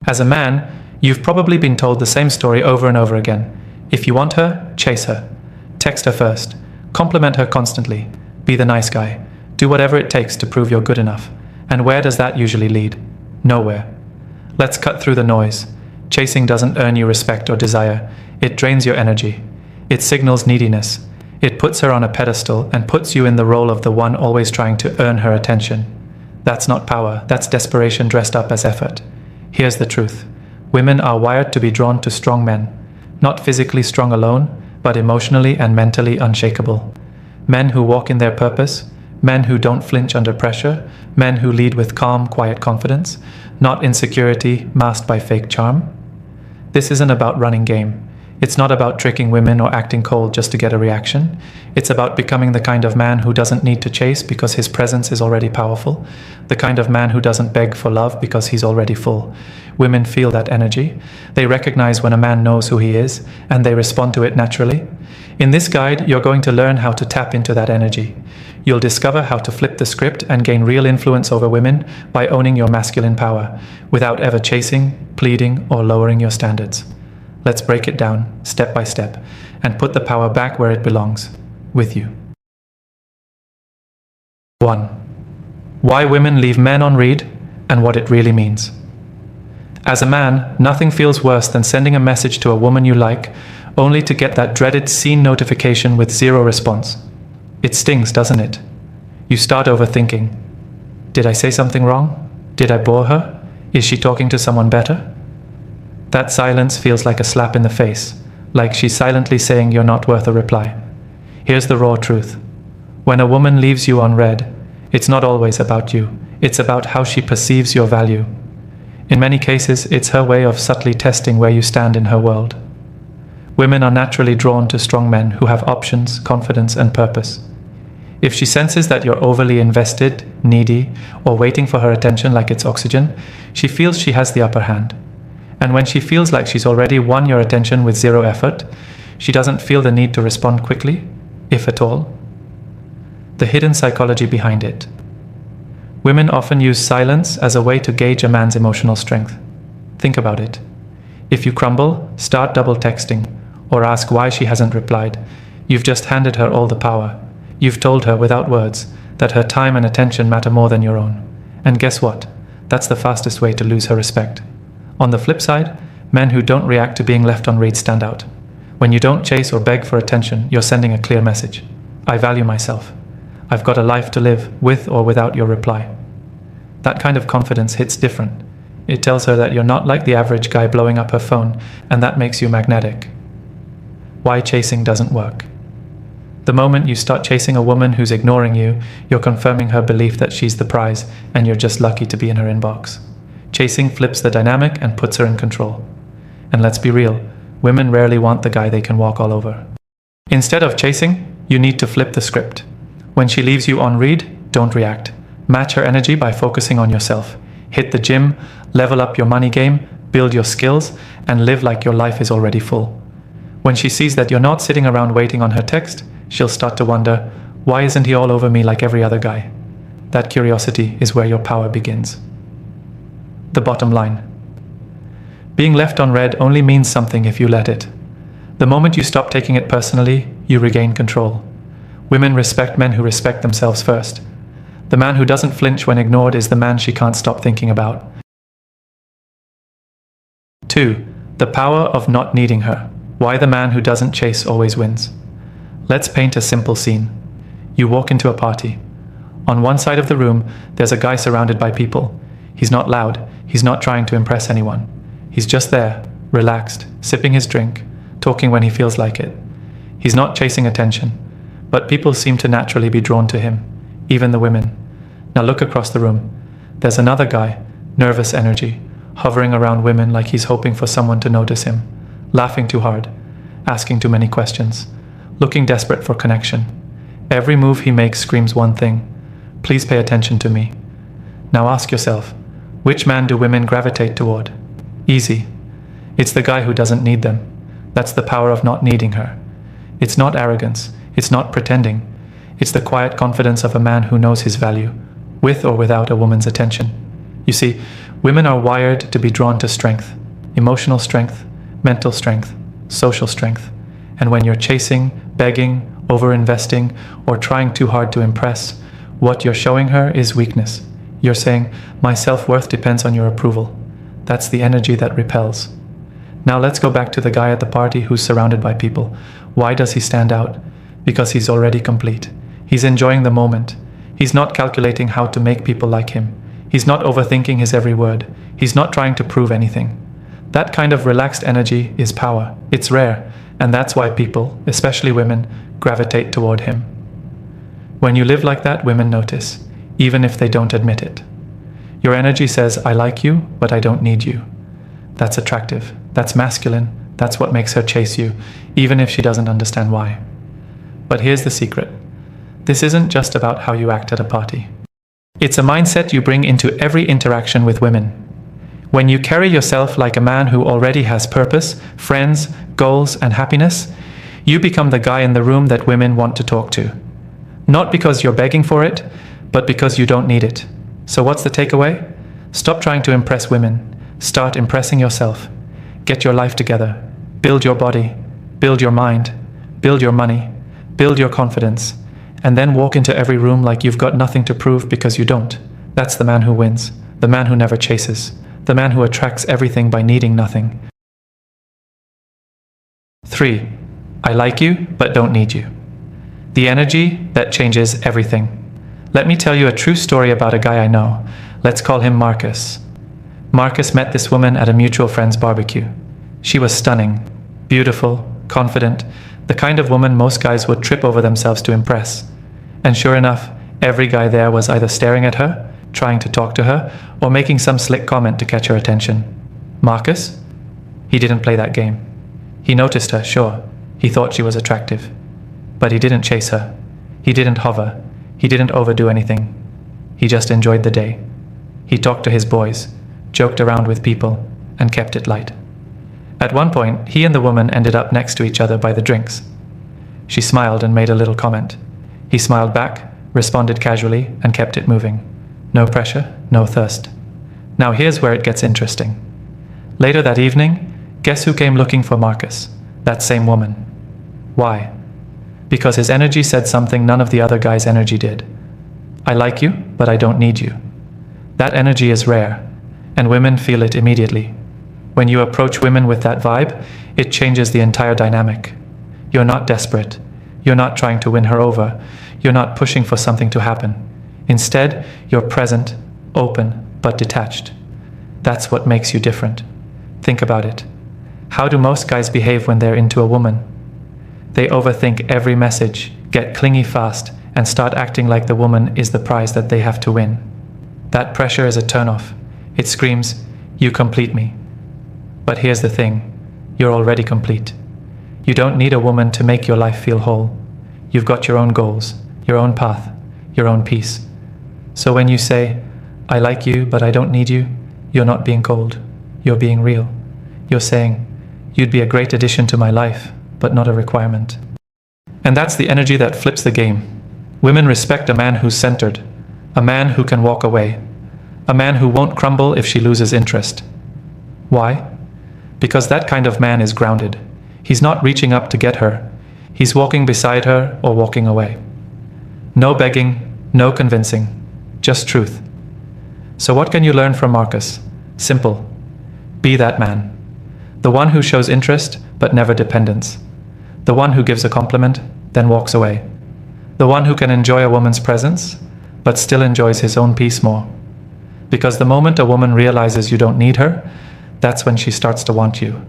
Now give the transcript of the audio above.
As a man, you've probably been told the same story over and over again. If you want her, chase her. Text her first. Compliment her constantly. Be the nice guy. Do whatever it takes to prove you're good enough. And where does that usually lead? Nowhere. Let's cut through the noise. Chasing doesn't earn you respect or desire. It drains your energy. It signals neediness. It puts her on a pedestal and puts you in the role of the one always trying to earn her attention. That's not power. That's desperation dressed up as effort. Here's the truth. Women are wired to be drawn to strong men. Not physically strong alone, but emotionally and mentally unshakable. Men who walk in their purpose. Men who don't flinch under pressure. Men who lead with calm, quiet confidence. Not insecurity masked by fake charm. This isn't about running game. It's not about tricking women or acting cold just to get a reaction. It's about becoming the kind of man who doesn't need to chase because his presence is already powerful. The kind of man who doesn't beg for love because he's already full. Women feel that energy. They recognize when a man knows who he is, and they respond to it naturally. In this guide, you're going to learn how to tap into that energy. You'll discover how to flip the script and gain real influence over women by owning your masculine power, without ever chasing, pleading, or lowering your standards. Let's break it down, step by step, and put the power back where it belongs, with you. 1. Why women leave men on read, and what it really means. As a man, nothing feels worse than sending a message to a woman you like, only to get that dreaded seen notification with zero response. It stings, doesn't it? You start overthinking. Did I say something wrong? Did I bore her? Is she talking to someone better? That silence feels like a slap in the face, like she's silently saying you're not worth a reply. Here's the raw truth. When a woman leaves you unread, it's not always about you. It's about how she perceives your value. In many cases, it's her way of subtly testing where you stand in her world. Women are naturally drawn to strong men who have options, confidence, and purpose. If she senses that you're overly invested, needy, or waiting for her attention like it's oxygen, she feels she has the upper hand. And when she feels like she's already won your attention with zero effort, she doesn't feel the need to respond quickly, if at all. The hidden psychology behind it. Women often use silence as a way to gauge a man's emotional strength. Think about it. If you crumble, start double texting, or ask why she hasn't replied. You've just handed her all the power. You've told her without words that her time and attention matter more than your own. And guess what? That's the fastest way to lose her respect. On the flip side, men who don't react to being left on read stand out. When you don't chase or beg for attention, you're sending a clear message. I value myself. I've got a life to live, with or without your reply. That kind of confidence hits different. It tells her that you're not like the average guy blowing up her phone, and that makes you magnetic. Why chasing doesn't work. The moment you start chasing a woman who's ignoring you, you're confirming her belief that she's the prize, and you're just lucky to be in her inbox. Chasing flips the dynamic and puts her in control. And let's be real, women rarely want the guy they can walk all over. Instead of chasing, you need to flip the script. When she leaves you on read, don't react. Match her energy by focusing on yourself. Hit the gym, level up your money game, build your skills, and live like your life is already full. When she sees that you're not sitting around waiting on her text, she'll start to wonder, why isn't he all over me like every other guy? That curiosity is where your power begins. The bottom line. Being left unread only means something if you let it. The moment you stop taking it personally, you regain control. Women respect men who respect themselves first. The man who doesn't flinch when ignored is the man she can't stop thinking about. 2. The power of not needing her. Why the man who doesn't chase always wins. Let's paint a simple scene. You walk into a party. On one side of the room, there's a guy surrounded by people. He's not loud. He's not trying to impress anyone. He's just there, relaxed, sipping his drink, talking when he feels like it. He's not chasing attention, but people seem to naturally be drawn to him, even the women. Now look across the room. There's another guy, nervous energy, hovering around women like he's hoping for someone to notice him, laughing too hard, asking too many questions, looking desperate for connection. Every move he makes screams one thing: please pay attention to me. Now ask yourself, which man do women gravitate toward? Easy. It's the guy who doesn't need them. That's the power of not needing her. It's not arrogance. It's not pretending. It's the quiet confidence of a man who knows his value, with or without a woman's attention. You see, Women are wired to be drawn to strength, emotional strength, mental strength, social strength. And when you're chasing, begging, over-investing, or trying too hard to impress, what you're showing her is weakness. You're saying, my self-worth depends on your approval. That's the energy that repels. Now let's go back to the guy at the party who's surrounded by people. Why does he stand out? Because he's already complete. He's enjoying the moment. He's not calculating how to make people like him. He's not overthinking his every word. He's not trying to prove anything. That kind of relaxed energy is power. It's rare, and that's why people, especially women, gravitate toward him. When you live like that, women notice, even if they don't admit it. Your energy says, I like you, but I don't need you. That's attractive. That's masculine. That's what makes her chase you, even if she doesn't understand why. But here's the secret. This isn't just about how you act at a party. It's a mindset you bring into every interaction with women. When you carry yourself like a man who already has purpose, friends, goals, and happiness, you become the guy in the room that women want to talk to. Not because you're begging for it, but because you don't need it. So what's the takeaway? Stop trying to impress women. Start impressing yourself. Get your life together. Build your body. Build your mind. Build your money. Build your confidence. And then walk into every room like you've got nothing to prove because you don't. That's the man who wins. The man who never chases. The man who attracts everything by needing nothing. 3. I like you, but don't need you. The energy that changes everything. Let me tell you a true story about a guy I know. Let's call him Marcus. Marcus met this woman at a mutual friend's barbecue. She was stunning, beautiful, confident, the kind of woman most guys would trip over themselves to impress. And sure enough, every guy there was either staring at her, trying to talk to her, or making some slick comment to catch her attention. Marcus? He didn't play that game. He noticed her, sure. He thought she was attractive. But he didn't chase her. He didn't hover. He didn't overdo anything. He just enjoyed the day. He talked to his boys, joked around with people, and kept it light. At one point, he and the woman ended up next to each other by the drinks. She smiled and made a little comment. He smiled back, responded casually, and kept it moving. No pressure, no thirst. Now here's where it gets interesting. Later that evening, guess who came looking for Marcus? That same woman. Why? Because his energy said something none of the other guys' energy did. I like you, but I don't need you. That energy is rare, and women feel it immediately. When you approach women with that vibe, it changes the entire dynamic. You're not desperate. You're not trying to win her over. You're not pushing for something to happen. Instead, you're present, open, but detached. That's what makes you different. Think about it. How do most guys behave when they're into a woman? They overthink every message, get clingy fast, and start acting like the woman is the prize that they have to win. That pressure is a turnoff. It screams, you complete me. But here's the thing, you're already complete. You don't need a woman to make your life feel whole. You've got your own goals, your own path, your own peace. So when you say, I like you, but I don't need you, you're not being cold. You're being real. You're saying, you'd be a great addition to my life, but not a requirement. And that's the energy that flips the game. Women respect a man who's centered, a man who can walk away, a man who won't crumble if she loses interest. Why? Because that kind of man is grounded. He's not reaching up to get her. He's walking beside her or walking away. No begging, no convincing, just truth. So what can you learn from Marcus? Simple. Be that man. The one who shows interest, but never dependence. The one who gives a compliment, then walks away. The one who can enjoy a woman's presence, but still enjoys his own peace more. Because the moment a woman realizes you don't need her, that's when she starts to want you.